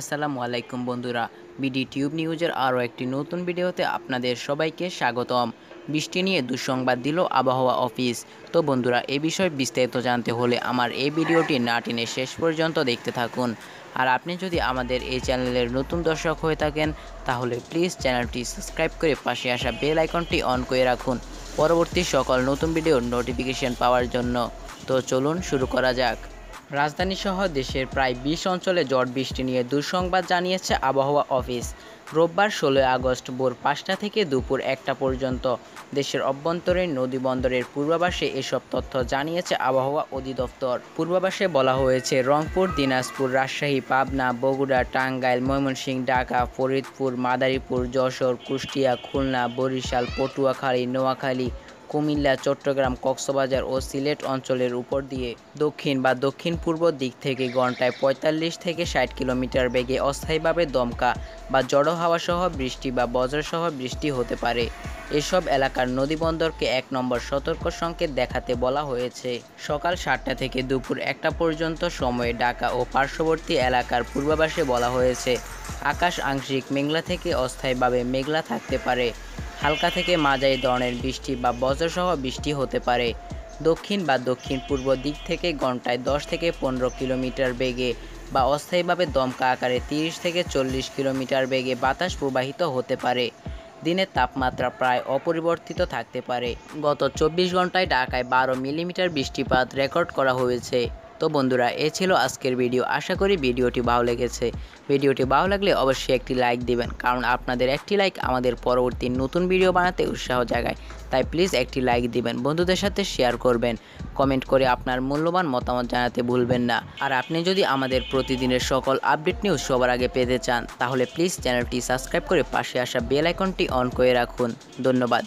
আসসালামু আলাইকুম বন্ধুরা, বিডি টিউব নিউজের আরও একটি নতুন ভিডিওতে আপনাদের সবাইকে স্বাগতম। বৃষ্টি নিয়ে দুঃসংবাদ দিল আবহাওয়া অফিস। তো বন্ধুরা, এই বিষয়ে বিস্তারিত জানতে হলে আমার এই ভিডিওটি না টেনে শেষ পর্যন্ত দেখতে থাকুন। আর আপনি যদি আমাদের এই চ্যানেলের নতুন দর্শক হয়ে থাকেন তাহলে প্লিজ চ্যানেলটি সাবস্ক্রাইব করে পাশে আসা বেল আইকনটি অন করে রাখুন পরবর্তী সকল নতুন ভিডিওর নোটিফিকেশন পাওয়ার জন্য। তো চলুন শুরু করা যাক। রাজধানীসহ দেশের প্রায় ২০ অঞ্চলে ঝড় বৃষ্টি নিয়ে দুঃসংবাদ জানিয়েছে আবহাওয়া অফিস। রোববার ১৬ আগস্ট ভোর ৫টা থেকে দুপুর ১টা পর্যন্ত দেশের অভ্যন্তরীণ নদীবন্দরের পূর্বাভাসে এসব তথ্য জানিয়েছে আবহাওয়া অধিদপ্তর। পূর্বাভাসে বলা হয়েছে, রংপুর, দিনাজপুর, রাজশাহী, পাবনা, বগুড়া, টাঙ্গাইল, ময়মনসিংহ, ঢাকা, ফরিদপুর, মাদারীপুর, যশোর, কুষ্টিয়া, খুলনা, বরিশাল, পটুয়াখালী, নোয়াখালী, কুমিল্লা, চট্টগ্রাম, কক্সবাজার ও সিলেট অঞ্চলের উপর দিয়ে দক্ষিণ বা দক্ষিণ-পূর্ব দিক থেকে ঘন্টায় ৪৫ থেকে ৬০ কিলোমিটার বেগে অস্থায়ীভাবে দমকা বা ঝড়ো হাওয়াসহ বৃষ্টি বা বজ্রসহ বৃষ্টি হতে পারে। এসব এলাকার নদীবন্দরকে ১ নম্বর সতর্ক সংকেত দেখাতে বলা হয়েছে। সকাল ৭টা থেকে দুপুর ১টা পর্যন্ত সময়ে ঢাকা ও পার্শ্ববর্তী এলাকার পূর্বাভাসে বলা হয়েছে, আকাশ আংশিক মেঘলা থেকে অস্থায়ীভাবে মেঘলা থাকতে পারে। হালকা থেকে মাঝারি ধরনের বৃষ্টি বা বজ্রসহ বৃষ্টি হতে পারে। দক্ষিণ বা দক্ষিণ-পূর্ব দিক থেকে ঘন্টায় ১০ থেকে ১৫ কিলোমিটার বেগে বা অস্থায়ীভাবে দমকা আকারে ৩০ থেকে ৪০ কিলোমিটার বেগে বাতাস প্রবাহিত হতে পারে। দিনের তাপমাত্রা প্রায় অপরিবর্তিত থাকতে পারে। গত ২৪ ঘন্টায় ঢাকায় ১২ মিলিমিটার বৃষ্টিপাত রেকর্ড করা হয়েছে। তো বন্ধুরা, এ ছিল আজকের ভিডিও। আশা করি ভিডিওটি ভালো লেগেছে। ভিডিওটি ভালো লাগলে অবশ্যই একটি লাইক দিবেন, কারণ আপনাদের একটি লাইক আমাদের পরবর্তী নতুন ভিডিও বানাতে উৎসাহ জাগায়। তাই প্লিজ একটি লাইক দিবেন, বন্ধুদের সাথে শেয়ার করবেন, কমেন্ট করে আপনার মূল্যবান মতামত জানাতে ভুলবেন না। আর আপনি যদি আমাদের প্রতিদিনের সকল আপডেট নিউজ সবার আগে পেতে চান তাহলে প্লিজ চ্যানেলটি সাবস্ক্রাইব করে পাশে আসা বেল আইকনটি অন করে রাখুন। ধন্যবাদ।